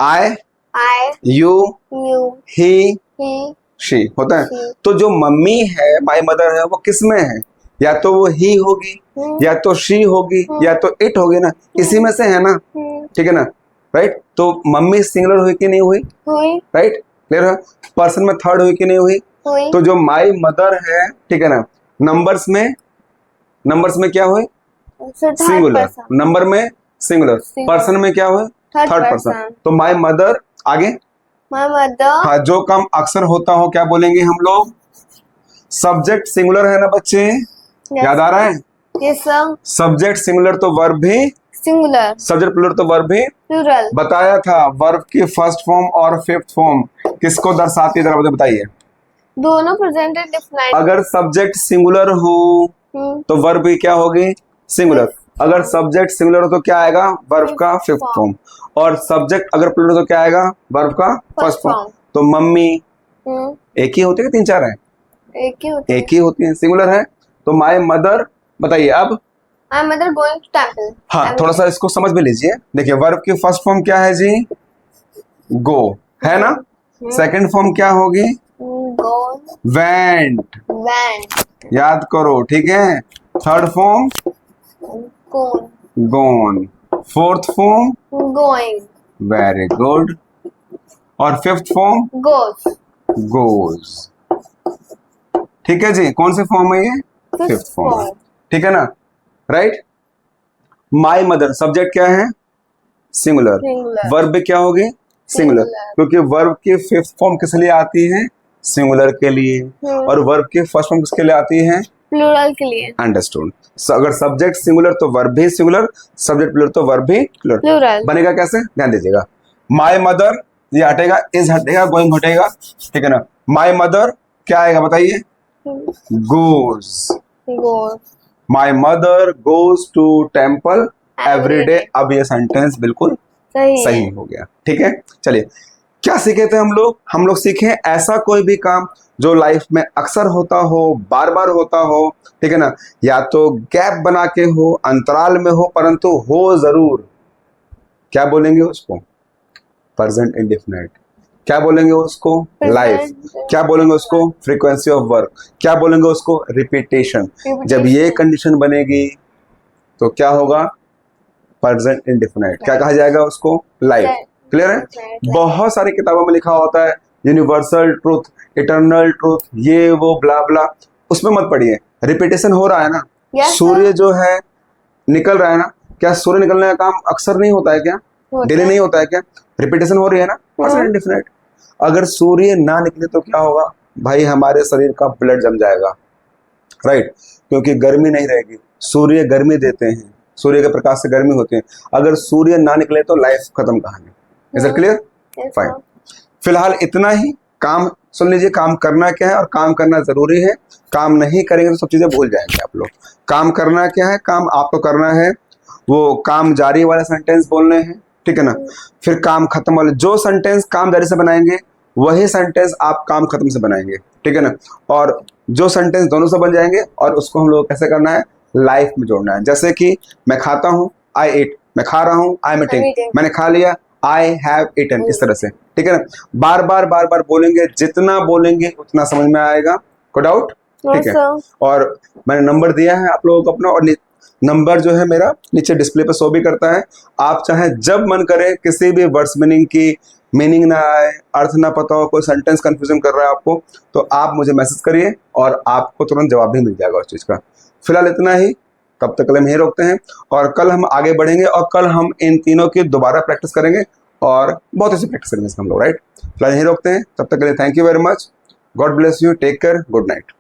आई, I. You, You. He, He. She होता है। She. तो जो मम्मी है, माय मदर है, वो किस में है? या तो वो ही होगी, या तो शी होगी, या तो इट होगी ना, इसी में से है ना, ठीक है ना, राइट। तो मम्मी सिंगुलर हुई कि नहीं हुई? हुई. राइट, क्लियर है। पर्सन में थर्ड हुई कि नहीं हुई? हुई. तो जो माय मदर है, ठीक है ना, नंबर्स में क्या हुए? So third singular. person. Number में सिंगुलर, Singular. पर्सन में क्या हुए? Third third person. पर्सन। तो माय मदर आगे, My mother. हाँ, जो काम अक्सर होता हो क्या बोलेंगे हम लोग? सब्जेक्ट सिंगुलर है ना बच्चे, Yes. याद आ रहा है? Yes sir. सब्जेक्ट सिंगुलर तो वर्ब भी, Singular. सब्जेक्ट प्लूरल तो वर्ब भी। Plural. बताया था वर्ब की फर्स्ट फॉर्म और फिफ्थ फॉर्म किसको दर्शाती है, जरा मुझे बताइए। दोनों present indefinite. अगर सब्जेक्ट सिंगुलर हो तो वर्ब की क्या होगी? सिंगुलर। अगर सब्जेक्ट सिंगुलर हो तो क्या आएगा? वर्ब का फिफ्थ फॉर्म। और सब्जेक्ट अगर प्लूरल तो क्या आएगा? वर्ब का फर्स्ट फॉर्म। तो मम्मी एक ही होती है, तीन चार है? एक ही होती एक ही होती है, सिंगुलर है। तो माय मदर, बताइए अब। My mother going to temple. हाँ, थोड़ा सा इसको समझ में लीजिए। देखिए, वर्ब की फर्स्ट फॉर्म क्या है जी? गो, है ना। सेकंड फॉर्म क्या होगी? Go. Went, Went. याद करो, ठीक है। Third form Gone. Gone, fourth form Going. Very good, और फिफ्थ फॉर्म Goes. गोज। ठीक है जी, कौन से फॉर्म है ये? फिफ्थ फॉर्म, ठीक है ना, राइट। माय मदर, सब्जेक्ट क्या है? सिंगुलर। Singular. वर्ब क्या होगी? Singular, Singular. क्योंकि वर्ब की फिफ्थ फॉर्म किस लिए आती है? सिंगुलर के लिए। और वर्ब की फर्स्ट फॉर्म किसके लिए आती है? Plural के लिए. अंडरस्टूड। अगर सब्जेक्ट सिंगुलर तो वर्ब भी सिंगुलर, सब्जेक्ट प्लूरल तो वर्ब भी प्लूरल। Plural. बनेगा कैसे, ध्यान दीजिएगा। माय मदर, ये हटेगा, इज हटेगा, गोइंग हटेगा, ठीक है ना। माय मदर क्या आएगा बताइए? Goes. Goes. My mother goes to temple every day. अब ये सेंटेंस बिल्कुल सही हो गया, ठीक है। चलिए, क्या सीखे थे हम लोग? हम लोग सीखे ऐसा कोई भी काम जो लाइफ में अक्सर होता हो, बार बार होता हो, ठीक है ना, या तो गैप बना के हो, अंतराल में हो, परंतु हो जरूर। क्या बोलेंगे उसको? Present indefinite. क्या बोलेंगे उसको? लाइफ। क्या बोलेंगे उसको? Frequency of work. क्या बोलेंगे उसको? रिपीटेशन। जब ये कंडीशन बनेगी तो क्या होगा? Present indefinite. क्या कहा जाएगा उसको? लाइफ। क्लियर है। बहुत सारी किताबों में लिखा होता है यूनिवर्सल ट्रूथ, इटर्नल ट्रूथ, ये वो ब्ला ब्ला, उसमें मत पढ़िए। रिपीटेशन हो रहा है ना। सूर्य जो है निकल रहा है ना, क्या सूर्य निकलने का काम अक्सर नहीं होता है क्या? डेली नहीं होता है क्या? रिपीटेशन हो रही है ना, प्रेजेंट इंडेफिनिट। अगर सूर्य ना निकले तो क्या होगा भाई? हमारे शरीर का ब्लड जम जाएगा, राइट, क्योंकि गर्मी नहीं रहेगी। सूर्य गर्मी देते हैं, सूर्य के प्रकाश से गर्मी होती है। अगर सूर्य ना निकले तो लाइफ खत्म कहानी। Is it clear? फाइन। फिलहाल इतना ही। काम सुन लीजिए, काम करना क्या है और काम करना जरूरी है। काम नहीं करेंगे तो सब चीजें भूल जाएंगे आप लोग। काम करना क्या है? काम आपको करना है वो काम जारी वाले सेंटेंस बोलने हैं, ठीक है ना। फिर काम खत्म वाले, जो सेंटेंस काम जारी से बनाएंगे वही सेंटेंस आप काम खत्म से बनाएंगे, ठीक है ना। और जो सेंटेंस दोनों से बन जाएंगे और उसको हम लोग कैसे करना है? लाइफ में जोड़ना है। जैसे कि मैं खाता हूँ, आई ईट, मैं खा रहा हूँ, आई एम ईटिंग, मैंने खा लिया, आई हैव ईटन, इस तरह से, ठीक है ना। बार बार बोलेंगे, जितना बोलेंगे उतना समझ में आएगा। को डाउट? ठीक है। और मैंने नंबर दिया है आप लोगों को अपना, और नंबर जो है मेरा नीचे डिस्प्ले पे शो भी करता है। आप चाहे जब मन करे, किसी भी वर्ड्स मीनिंग की मीनिंग ना आए, अर्थ ना पता हो, कोई सेंटेंस कंफ्यूजन कर रहा है आपको, तो आप मुझे मैसेज करिए और आपको तुरंत जवाब भी मिल जाएगा उस चीज़ का। फिलहाल इतना ही, तब तक हम यहीं रोकते हैं और कल हम आगे बढ़ेंगे और कल हम इन तीनों की दोबारा प्रैक्टिस करेंगे और बहुत अच्छी प्रैक्टिस करेंगे हम लोग, राइट। फिलहाल यहीं रोकते हैं, तब तक के लिए thank you very much. God bless you, take care, good night.